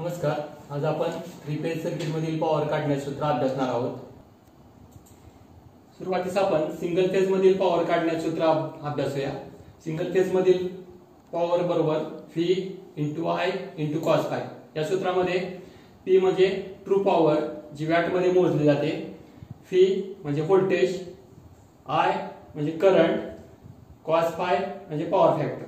नमस्कार. आज आपण थ्री फेज सर्किट मधील पॉवर काढण्याचे सूत्र अभ्यासणार आहोत. सुरुवातीस आपण सिंगल फेज मधील पॉवर काढण्याचे सूत्र अभ्यासूया. सिंगल फेज मधील पॉवर बरोबर V × I × cos ∅. या सूत्रामध्ये P म्हणजे ट्रू पॉवर जी वॅट मध्ये मोजली जाते, V म्हणजे व्होल्टेज, I म्हणजे करंट, cos ∅ म्हणजे पॉवर फॅक्टर.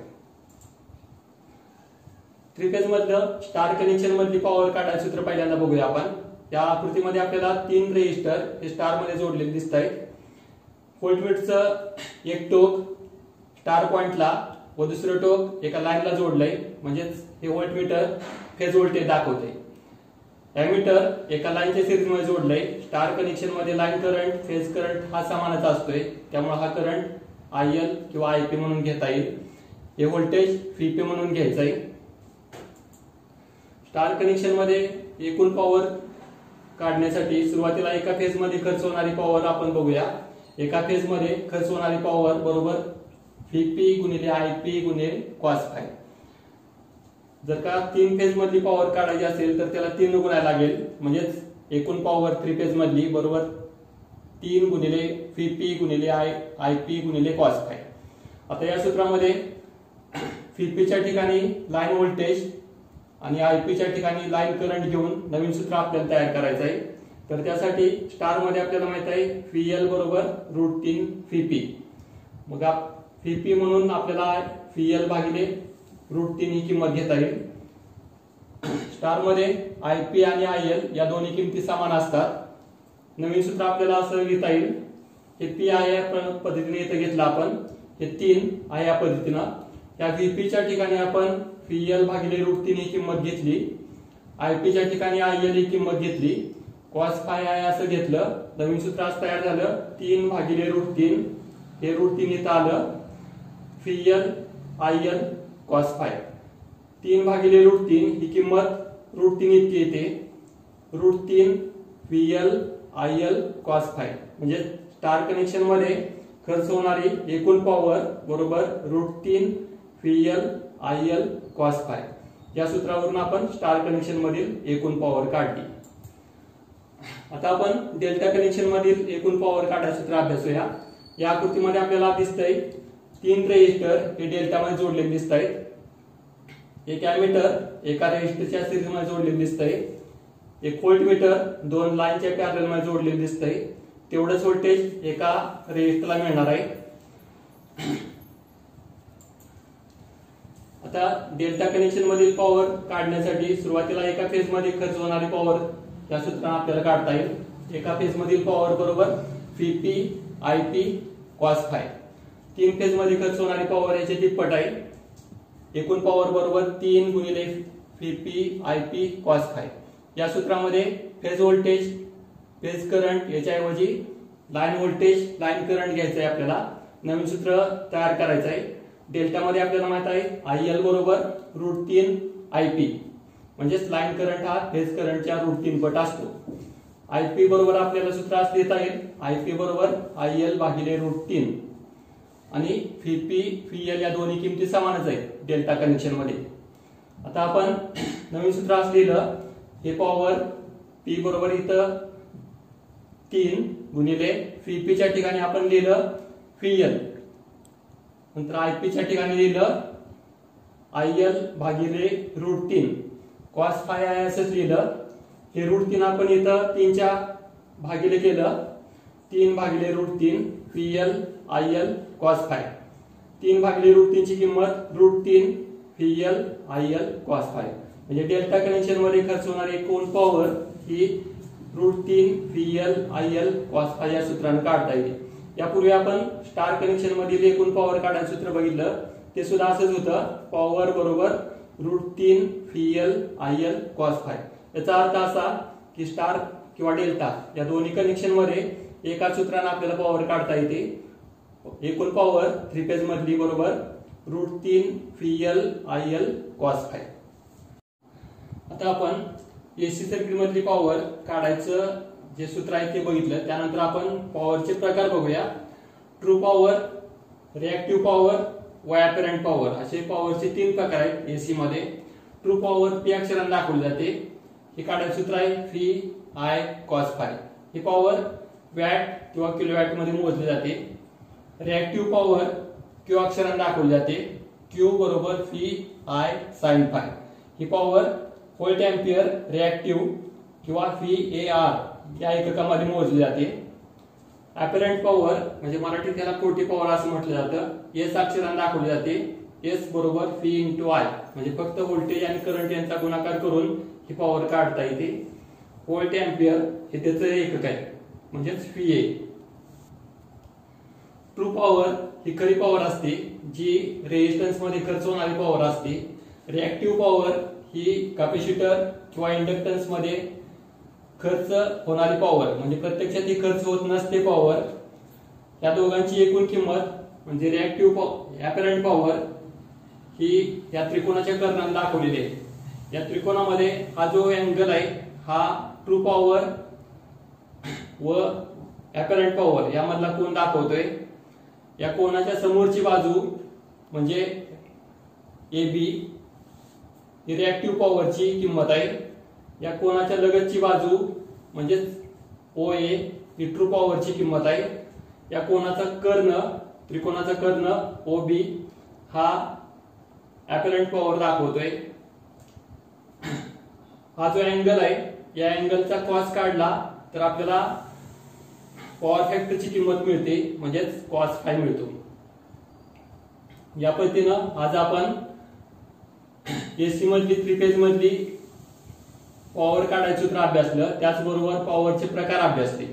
थ्री फेज मधलं स्टार कनेक्शन मधली पॉवर काढायचं सूत्र पहिल्यांदा बघूया आपण. या आकृतीमध्ये आपल्याला 3 रेजिस्टर हे स्टार मध्ये जोडलेले दिसत आहेत. व्होल्टमीटरचं एक टोक स्टार पॉइंटला व दुसरं टोक एका लाईनला जोडलंय, म्हणजेच हे व्होल्टमीटर फेज व्होल्टेज दाखवते. एमीटर एका लाईनच्या सिरीजमध्ये जोडलंय. स्टार कनेक्शन मध्ये लाईन करंट फेज करंट हा समानच असतोय, त्यामुळे हा करंट IL किंवा IP म्हणून घेता येईल. हे व्होल्टेज VP म्हणून घ्यायचं आहे. स्टार कनेक्शन मध्ये एकूण पॉवर काढण्यासाठी सुरुवातीला एका फेज मध्ये खर्च होणारी पॉवर आपण बघूया. एका फेज मध्ये खर्च होणारी पॉवर बरोबर VP × IP × cos ∅. जर का 3 फेज मधली पॉवर काढायची असेल तर त्याला 3 ने गुणायला लागेल, म्हणजेच एकूण पॉवर 3 फेज मधली बरोबर 3 × VP × IP × cos ∅. आता या सूत्रामध्ये VP च्या ठिकाणी लाईन व्होल्टेज आणि IP च्या ठिकाणी लाईन करंट घेऊन नवीन सूत्र आपल्याला तयार करायचं आहे. तर त्यासाठी स्टार मध्ये आपल्याला माहित आहे VL बरोबर √3 VP. मग VP म्हणून आपल्याला VL भागिले √3 ही किंमत घेता येईल. स्टार मध्ये IP आणि IL या दोन्ही किमती समान असतात. नवीन सूत्र आपल्याला असं लिहिता येईल, हे P आहे या पद्धतीने इथे घेतलं आपण, हे 3 आहे या पद्धतीनं. या VP च्या ठिकाणी आपण VL भागिले √3 ही किंमत घेतली, IP च्या ठिकाणी IL ही किंमत घेतली, cos ∅ आहे असं घेतलं. नवीन सूत्र असं तयार झालं 3 भागिले √3, हे √3 इथं आलं, VL IL cos ∅. 3 भागिले √3 ही किंमत √3 इतकी येते, √3 VL IL cos ∅. म्हणजे स्टार कनेक्शन मध्ये खर्च होणारी एकूण पॉवर बरोबर √3 VL IL cos ∅. या सूत्रावरून आपण स्टार कनेक्शन मधील एकूण पॉवर काढली. आता आपण डेल्टा कनेक्शन मधील एकूण पॉवर काढायचं सूत्र अभ्यासूया. या आकृतीमध्ये आपल्याला दिसतंय 3 रेजिस्टर हे डेल्टा मध्ये जोडलेले दिसत आहेत. एक एमीटर एका रेजिस्टरच्या सिरीज मध्ये जोडलेले दिसतंय. एक व्होल्टमीटर 2 लाईनच्या पॅरलल मध्ये जोडलेले दिसतंय. तेवढंच व्होल्टेज एका रेजिस्टरला मिळणार आहे. आता डेल्टा कनेक्शन मधील पॉवर काढण्यासाठी सुरुवातीला एका फेज मध्ये खर्च होणारी पॉवर या सूत्राने आपल्याला काढता येईल. एका फेज मधील पॉवर बरोबर VP IP cos ∅. 3 फेज मध्ये खर्च होणारी पॉवर याची तिप्पट आहे. एकूण पॉवर बरोबर 3 × VP IP cos ∅. या सूत्रामध्ये फेज व्होल्टेज फेज करंट याच्याऐवजी लाईन व्होल्टेज लाईन करंट घ्यायचं आहे. आपल्याला नवीन सूत्र तयार करायचं आहे. डेल्टा मध्ये आपल्याला माहित आहे IL बरोबर √3 IP, म्हणजेच लाईन करंट हा फेज करंटच्या √3 पट असतो. IP बरोबर आपल्याला सूत्र असं लिहिता येईल, IP बरोबर IL भागिले √3 आणि VP VL या दोन्ही किमती समानच आहेत डेल्टा कनेक्शन मध्ये. आता आपण नवीन सूत्र असं लिहिलं, हे पॉवर P बरोबर इथं 3 गुणिले VP च्या ठिकाणी आपण लिहिलं VL, नंतर IP च्या ठिकाणी लिहिलं IL भागिले √3 cos ∅ आहे असंच लिहिलं. हे √3 आपण इथं 3 च्या भागिले केलं, 3 भागिले √3 VL IL cos ∅. 3 भागिले √3 ची किंमत √3 VL IL cos ∅. म्हणजे डेल्टा कनेक्शन मध्ये खर्च होणारी एकूण पॉवर ही √3 VL IL cos ∅ या सूत्राने काढता येते. यापूर्वी आपण स्टार कनेक्शन मधील एकूण पॉवर काढायचं सूत्र बघितलं, ते सुद्धा असंच होतं, पॉवर बरोबर √3 VL IL cos ∅. याचा अर्थ असा की स्टार किंवा डेल्टा या दोन्ही कनेक्शन मध्ये एका सूत्राने आपल्याला पॉवर काढता येते. एकूण पॉवर 3 फेज मधली बरोबर √3 VL IL cos ∅. आता आपण AC सर्किट मधली पॉवर काढायचं जे सूत्र आहे ते बघितलं. त्यानंतर आपण पॉवरचे प्रकार बघूया. ट्रू पॉवर, रिएक्टिव्ह पॉवर व अपॅरंट पॉवर असे पॉवरचे 3 प्रकार आहेत AC मध्ये. ट्रू पॉवर पी अक्षराने दाखवली जाते. हे काढायचं सूत्र आहे फी आय कॉस फाय. ही पॉवर वॅट किंवा किलोवॅट मध्ये मोजली जाते. रिएक्टिव्ह पॉवर क्यू अक्षराने दाखवली जाते. क्यू बरोबर फी आय साइन फाय. ही पॉवर व्होल्ट एम्पियर रिएक्टिव्ह किंवा फी ए आर या एककामध्ये मोजली जाते. अपॅरंट पॉवर म्हणजे मराठीत त्याला कोटी पॉवर असं म्हटलं जातं. एस अक्षराने दाखवली जाते. एस बरोबर फी इंटू आय म्हणजे फक्त व्होल्टेज आणि करंट यांचा गुणाकार करून ही पॉवर काढता येते. व्होल्ट एम्पियर हे त्याचं एकक आहे म्हणजे फी ए. ट्रू पॉवर ही खरी पॉवर असते जी रेझिस्टन्स मध्ये खर्च होणारी पॉवर असते. रिएक्टिव्ह पॉवर ही कॅपॅसिटर किंवा इंडक्टन्स मध्ये खर्च होणारी पॉवर म्हणजे प्रत्यक्षात ही खर्च होत नसते पॉवर. या दोघांची एकूण किंमत म्हणजे रिएक्टिव्ह अपॅरंट पॉवर ही या त्रिकोणाच्या कर्णाने दाखवलेली आहे. या त्रिकोणामध्ये हा जो अँगल आहे हा ट्रू पॉवर व अपॅरंट पॉवर यामधला कोन दाखवतोय. या कोनाच्या समोरची बाजू म्हणजे ए बी ही रिएक्टिव्ह पॉवरची किंमत आहे. या कोनाच्या लगतची बाजू म्हणजे ओ ए ही ट्रू पॉवरची किंमत आहे. या कोनाचा कर्ण त्रिकोणाचा कर्ण ओ बी हा अपॅरंट पॉवर दाखवतोय. हा जो अँगल आहे या अँगलचा कॉस काढला तर आपल्याला पॉवर फॅक्टरची किंमत मिळते म्हणजेच कॉस फाय मिळतो. या पद्धतीनं आज आपण एसी मधली थ्री फेज मधली पॉवर काढायचं सूत्र अभ्यासलं. त्याचबरोबर पॉवरचे प्रकार अभ्यासले.